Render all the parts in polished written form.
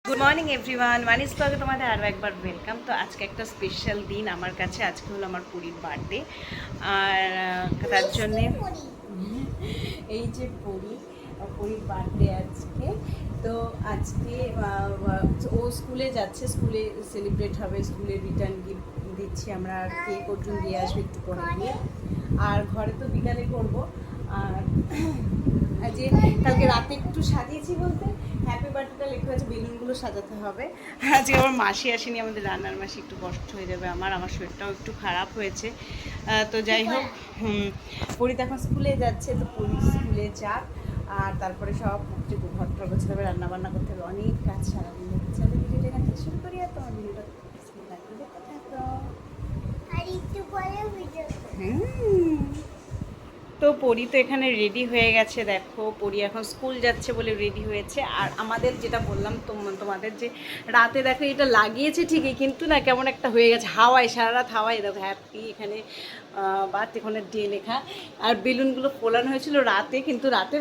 Good morning everyone, মানিস ব্লগে তোমাদের আরও একবার ওয়েলকাম। তো আজকে একটা স্পেশাল দিন আমার কাছে। আজকে হলো আমার পুরীর বার্থডে। আর তার জন্যে এই যে পুরীর বার্থডে আজকে। তো আজকে ও স্কুলে যাচ্ছে, স্কুলে সেলিব্রেট হবে, স্কুলে রিটার্ন গিফট দিচ্ছি আমরা। কেক অর্জুন দিয়ে আসবে একটু পরে গিয়ে। আর ঘরে তো বিকালে করবো। আর যে কালকে রাতে একটু সাজিয়েছি বলতে হ্যাপি বার্থডেটা লেখা হয়েছে, বেলুনগুলো সাজাতে হবে। আজকে আমার মাসি আসেনি, আমাদের রান্নার মাসি, একটু কষ্ট হয়ে যাবে আমার শরীরটাও একটু খারাপ হয়েছে। তো যাই হোক, পরি তো এখন স্কুলে যাচ্ছে, তো পরি স্কুলে যাক। আর তারপরে সব ঘরটা গোছাতে হবে, রান্নাবান্না করতে হবে, অনেক কাজ সারাদিন। চলো ভিডিওটা এখান থেকে শুরু করি। আর তোমার ভিডিওটা দেখতে থাকো। তো পরি তো এখানে রেডি হয়ে গেছে, দেখো পরি এখন স্কুল যাচ্ছে বলে রেডি হয়েছে। আর আমাদের যেটা বললাম তোমাদের, যে রাতে দেখো এটা লাগিয়েছে ঠিকই, কিন্তু না কেমন একটা হয়ে গেছে, হাওয়ায় সারা রাত হাওয়ায়। দেখো হ্যাপি এখানে বাত এখানে ডে লেখা। আর বেলুনগুলো ফোলানো হয়েছিল রাতে, কিন্তু রাতে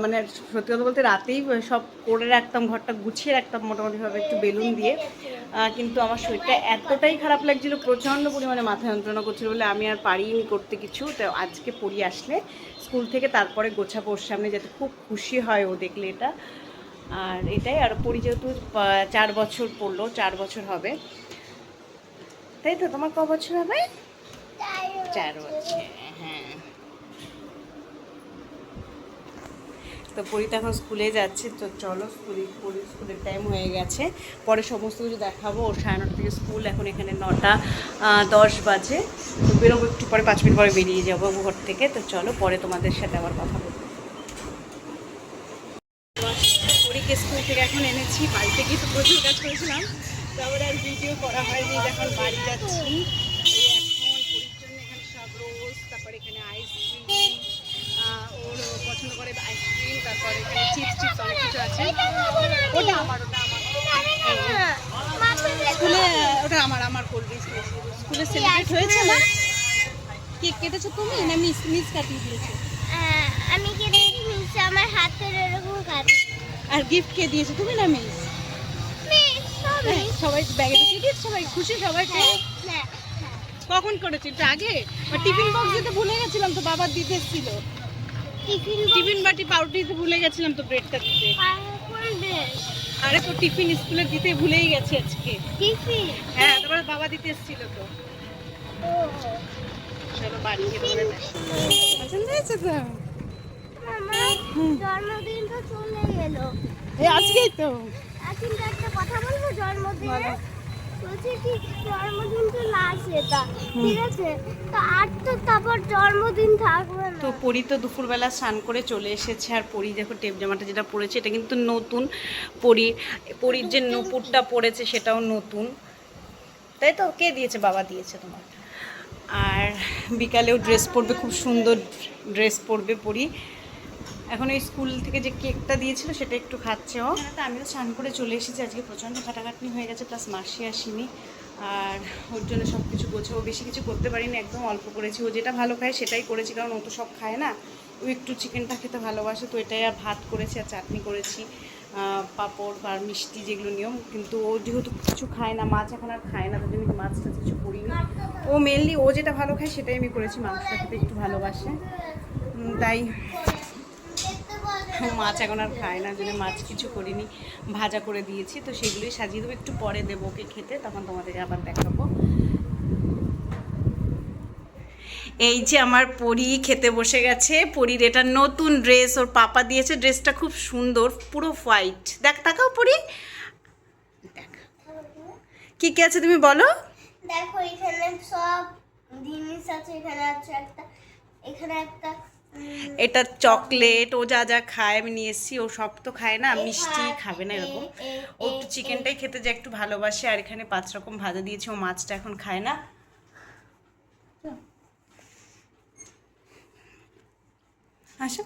মানে সত্যি কথা বলতে রাতেই সব করে রাখতাম, ঘরটা গুছিয়ে রাখতাম মোটামুটিভাবে একটু বেলুন দিয়ে। কিন্তু আমার শরীরটা এতটাই খারাপ লাগছিল, প্রচণ্ড পরিমাণে মাথা যন্ত্রণা করছিল বলে আমি আর পারিনি করতে কিছু। তো আজকে পড়ি আসলে স্কুল থেকে তারপরে গোছাবো ওর সামনে, যাতে খুব খুশি হয় ও দেখলে এটা। আর এটাই। আর পড়ি যেহেতু 4 বছর পড়লো, 4 বছর হবে, তাই তো? তোমার ক বছর হবে? 4 বছর, হ্যাঁ। তো পরীটা এখন স্কুলে যাচ্ছে, তো চলো স্কুলের টাইম হয়ে গেছে, পরে সমস্ত কিছু দেখাবো। ওর 9:30 থেকে স্কুল, এখন এখানে 9:10 বাজে। তো বেরোবো একটু পরে, 5 মিনিট পরে বেরিয়ে যাবো ঘর থেকে। তো চলো পরে তোমাদের সাথে আবার কথা বলবো। পরীকে স্কুল থেকে এখন এনেছি, বাড়িতে গিয়ে তো প্রচুর কাজ করেছিলাম, তারপরে আর ভিডিও করা হয়নি। এখন বাড়ি যাচ্ছি। এখন পরীর জন্য এখানে সব রোজ, তারপরে এখানে আইসক্রিম, ওর পছন্দ করে আইসক্রিম, তারপরে এখানে চিপস অনেক কিছু আছে। ওটা আমার স্কুলে, ওটা আমার কোল্ড ড্রিঙ্কস। স্কুলে সেলিব্রেট হয়েছে না? কেক কেটেছো তুমি না মিস কাটিয়ে দিয়েছো? আমি কেটেছি, মিস আমার হাতের এরকম কাটে। আর গিফট কে দিয়েছো, তুমি না মিস? সবাই ব্যাগে ঢুকিয়ে দিয়েছে, সবাই খুশি, সবাই। কখন করেছি? একটু আগে। টিফিন বক্স দিতে ভুলে গেছিলাম, তো বাবা দিতে এসেছিল। টিফিন বাটি পাউরুটি দিতে ভুলে গেছিলাম, তো ব্রেডটা দিতে। আরে তো টিফিন স্কুলে দিতে ভুলেই গেছি আজকে। টিফিন? হ্যাঁ, তারপরে বাবা দিতে এসেছিল তো। চলো বাড়ি গিয়ে পরে পছন্দ হয়েছে তো? আমার জন্মদিন তো চলে গেল। আজকেই তো। কিন্তু একটা কথা বলবো, জন্মদিনে বলছি কি, জন্মদিন তো লাস্ট, এটা ঠিক আছে, তো আর তো তারপর জন্মদিন থাকবে না। তো পরি তো দুপুরবেলা স্নান করে চলে এসেছে। আর পরি দেখো টেপ জামাটা যেটা পরেছে, এটা কিন্তু নতুন। পরির যে নুপুরটা পরেছে সেটাও নতুন, তাই তো? কে দিয়েছে? বাবা দিয়েছে তোমার। আর বিকালেও ড্রেস পরবে, খুব সুন্দর ড্রেস পরবে পরি। এখন এই স্কুল থেকে যে কেকটা দিয়েছিল সেটা একটু খাচ্ছে ও। তো আমিও স্নান করে চলে এসেছি, আজকে প্রচণ্ড খাটাখাটনি হয়ে গেছে, প্লাস মাসি আসেনি। আর ওর জন্য সব কিছু গোছাবো, বেশি কিছু করতে পারিনি, একদম অল্প করেছি। ও যেটা ভালো খায় সেটাই করেছি, কারণ ও তো সব খায় না, ও একটু চিকেনটা খেতে ভালোবাসে। তো এটাই আর ভাত করেছি, আর চাটনি করেছি, পাঁপড় আর মিষ্টি, যেগুলো নিয়ম। কিন্তু ও যেহেতু কিছু খায় না, মাছ এখন আর খায় না, তার জন্য মাছটা কিছু করিনি। ও মেনলি ও যেটা ভালো খায় সেটাই আমি করেছি, মাংসটা খেতে একটু ভালোবাসে, তাই মাছ এখন আর খায় না, জন্য মাছ কিছু করিনি, ভাজা করে দিয়েছি। তো সেগুলোই সাজিয়ে দেবো, একটু পরে দেবো ওকে খেতে, তখন তোমাদেরকে আবার দেখাবো। এই যে আমার পরি খেতে বসে গেছে। পরির এটা নতুন ড্রেস, ওর পাপা দিয়েছে। ড্রেসটা খুব সুন্দর, পুরো হোয়াইট। দেখ, তাকাও পরি, দেখ কি কি আছে তুমি বলো। দেখো এখানে সব জিনিস আছে, এখানে আছে একটা, এখানে একটা, এটা চকলেট, ও যা যা খায় আমি নিয়ে এসেছি। ও সব তো খায় না, মিষ্টি খাবে না এরকম। ও একটু চিকেনটাই খেতে যা একটু ভালোবাসে। আর এখানে 5 রকম ভাজা দিয়েছে, ও মাছটা এখন খায় না। আসো।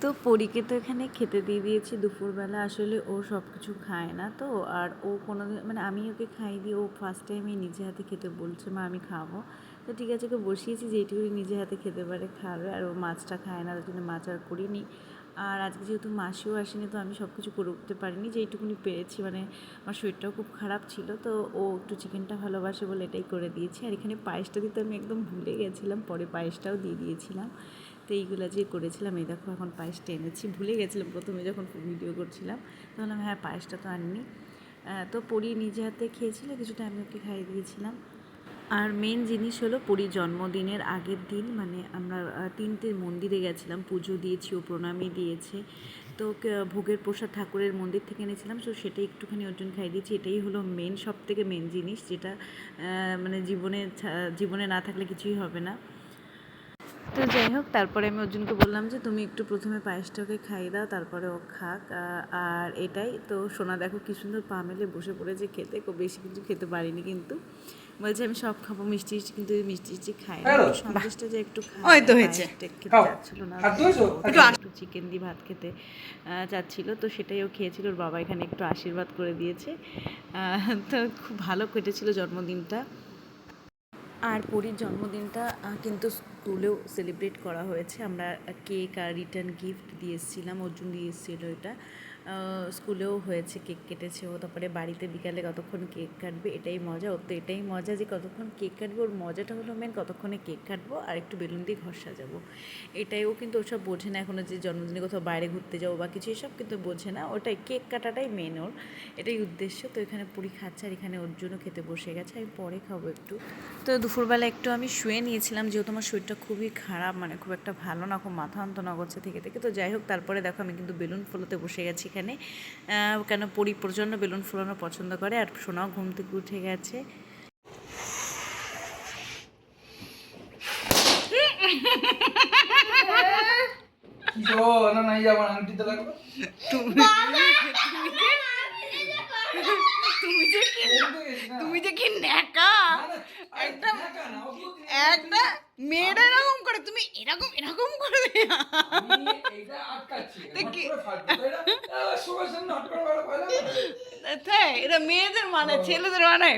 তো পরীকে তো এখানে খেতে দিয়ে দিয়েছি দুপুরবেলা। আসলে ও সব কিছু খায় না তো, আর ও কোনো মানে আমি ওকে খাই দিই, ও ফার্স্ট টাইমে নিজে হাতে খেতে বলছে, মা আমি খাবো। তো ঠিক আছে, ওকে বসিয়েছি, যেটুকু নিজে হাতে খেতে পারে খাবে। আর ও মাছটা খায় না, তার জন্য মাছ আর করিনি। আর আজকে যেহেতু মাসিও আসেনি তো আমি সব কিছু করে উঠতে পারিনি, যেইটুকুনি পেরেছি। মানে আমার শরীরটাও খুব খারাপ ছিল, তো ও একটু চিকেনটা ভালোবাসে বলে এটাই করে দিয়েছি। আর এখানে পায়েসটা দিতে আমি একদম ভুলে গেছিলাম, পরে পায়েসটাও দিয়ে দিয়েছিলাম। তো এইগুলো যে করেছিলাম, এই দেখো এখন পায়েসটা এনেছি। ভুলে গেছিলাম প্রথমে যখন ভিডিও করছিলাম, তখন হ্যাঁ পায়েসটা তো আনিনি। তো পরি নিজে হাতে খেয়েছিল, কিছুটা আমি ওকে খাইয়ে দিয়েছিলাম। আর মেন জিনিস হলো পরির জন্মদিনের আগের দিন মানে আমরা 3টে মন্দিরে গেছিলাম, পুজো দিয়েছি, ও প্রণামী দিয়েছে। তো ভোগের প্রসাদ ঠাকুরের মন্দির থেকে এনেছিলাম, তো সেটাই একটুখানি ওর জন্য খাইয়ে দিয়েছি। এটাই হলো মেন, সব থেকে মেন জিনিস, যেটা মানে জীবনে না থাকলে কিছুই হবে না। তো যাই হোক, তারপরে আমি অর্জুনকে বললাম যে তুমি একটু প্রথমে পায়েসটাকে খাইয়ে দাও, তারপরে ও খাক। আর এটাই তো। সোনা দেখো কি সুন্দর পা মেলে বসে পড়েছে খেতে, খুব বেশি কিছু খেতে পারিনি, কিন্তু বলছে আমি সব খাবো মিষ্টি মিষ্টি, কিন্তু মিষ্টি মিষ্টি খাই না। সন্দেশটা যে একটু খাই খেতে চাচ্ছিল না, একটু চিকেন দিয়ে ভাত খেতে চাচ্ছিল, তো সেটাই ও খেয়েছিল। ওর বাবা এখানে একটু আশীর্বাদ করে দিয়েছে। তো খুব ভালো কেটেছিল জন্মদিনটা। আর পরির জন্মদিনটা কিন্তু স্কুলেও সেলিব্রেট করা হয়েছে। আমরা কেক আর রিটার্ন গিফট দিয়ে এসেছিলাম, অর্জুন দিয়ে এসেছিলো এটা। স্কুলেও হয়েছে, কেক কেটেছে ও, তারপরে বাড়িতে বিকালে কতক্ষণ কেক কাটবে, এটাই মজা। ওর তো এটাই মজা যে কতক্ষণ কেক কাটবে, ওর মজাটা হলো মেন কতক্ষণে কেক কাটবো আর একটু বেলুন দিয়ে ঘর সাজাবো, এটাই। ও কিন্তু ওসব বোঝে না এখনও, যে জন্মদিনে কোথাও বাইরে ঘুরতে যাবো বা কিছু, এসব কিন্তু বোঝে না। ওটাই কেক কাটাটাই মেন, ওর এটাই উদ্দেশ্য। তো এখানে পুরি খাচ্ছে আর এখানে ওর জন্য খেতে বসে গেছে, আমি পরে খাবো একটু। তো দুপুরবেলা একটু আমি শুয়ে নিয়েছিলাম, যেহেতু আমার শরীরটা খুবই খারাপ, মানে খুব একটা ভালো না, খুব মাথা যন্ত্রণা করছে থেকে। তো যাই হোক, তারপরে দেখো আমি কিন্তু বেলুন ফোলাতে বসে গেছি এখানে। কেন পরি প্রচণ্ড বেলুন ফোলানো পছন্দ করে, আর সোনাও ঘুম থেকে উঠে গেছে। তুমি যে কি ন্যাকা একটা একটা মেয়েরা এরকম করে, তুমি এরকম এরকম করে এটা মেয়েদের মানে, ছেলেদের মানে।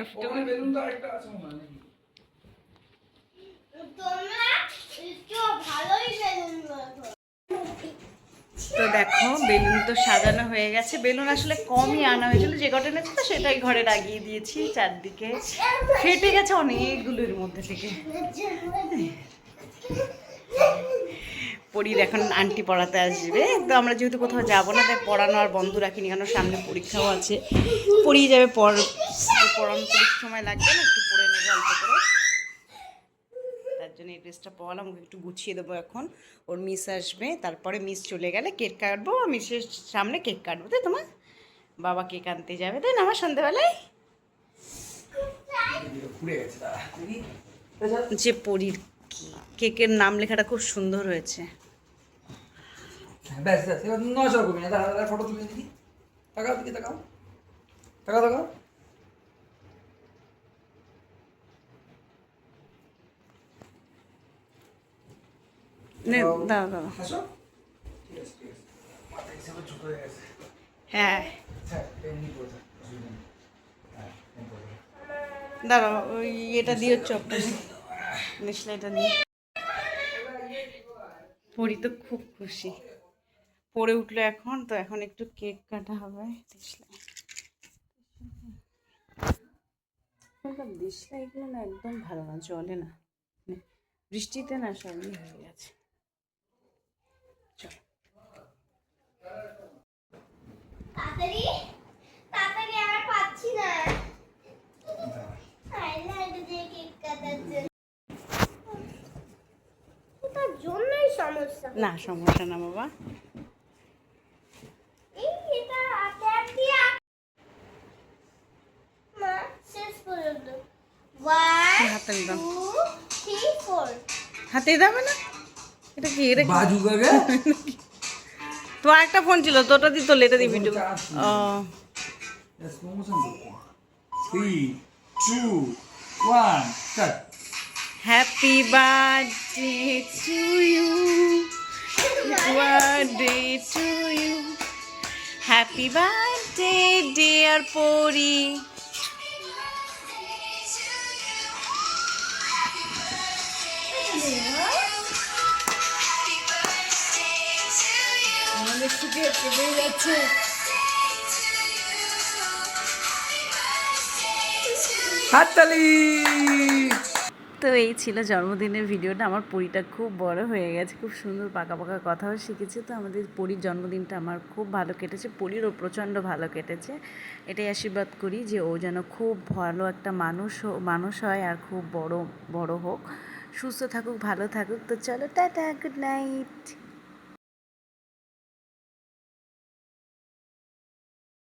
তো দেখো বেলুন তো সাজানো হয়ে গেছে। বেলুন আসলে কমই আনা হয়েছিল, যে কটা এনেছে তো সেটাই ঘরে লাগিয়ে দিয়েছি চারদিকে। ফেটে গেছে অনেকগুলোর মধ্যে থেকে। পরীর এখন আন্টি পড়াতে আসবে, তো আমরা যেহেতু কোথাও যাবো না তাই পড়ানো আর বন্ধ রাখিনি, কারণ সামনে পরীক্ষাও আছে। পড়িয়ে যাবে, পড়ানো পরীক্ষার সময় লাগবে না, একটু পড়ে নেবে অল্প করে। তার জন্য এই ড্রেসটা পরালাম, ওকে একটু গুছিয়ে দেবো এখন। ওর মিস আসবে, তারপরে মিস চলে গেলে কেক কাটবো, মিসের সামনে কেক কাটবো, তাই তোমার বাবা কেক আনতে যাবে, তাই না আমার সন্ধ্যেবেলায়। যে পরীর কেকের নাম লেখাটা খুব সুন্দর হয়েছে। ফটো তুলে দিদি, তাকাও দিকে, তাকাও তাকাও তাকাও। হ্যাঁ দাঁড়াও, ওই এটা দিয়ে চপটা এটা দিয়ে। পরি তো খুব খুশি, পড়ে উঠলো এখন। তো এখন একটু কেক কাটা হবে। দেশলা এগুলো না একদম ভালো না, চলে না, বৃষ্টিতে না সবই হয়ে গেছে। চল তাড়াতাড়ি আর পাচ্ছি না। এটার জন্যই সমস্যা। না সমস্যা না বাবা, এই এটা ট্যাপ দিয়া মা শেষ পর্যন্ত 1 2 3 4 হাতে যাবে না। এটা কি এটা বাজু গাগে তো একটা ফোন ছিল, তোটা দি তো লেটা দি ভিডিও। ও slow motion 3 2 1 start. Happy birthday to you, birthday to you, happy birthday dear Pari. কেঁপে যাচ্ছে। হাততালি। তো এই ছিল জন্মদিনের ভিডিওটা। আমার পরীটা খুব বড় হয়ে গেছে, খুব সুন্দর পাকা পাকা কথাও শিখেছে। তো আমাদের পরীর জন্মদিনটা আমার খুব ভালো কেটেছে, পরীরও প্রচণ্ড ভালো কেটেছে। এটাই আশীর্বাদ করি যে ও যেন খুব ভালো একটা মানুষ হয় আর খুব বড় হোক, সুস্থ থাকুক, ভালো থাকুক। তো চলো টাটা, গুড নাইট।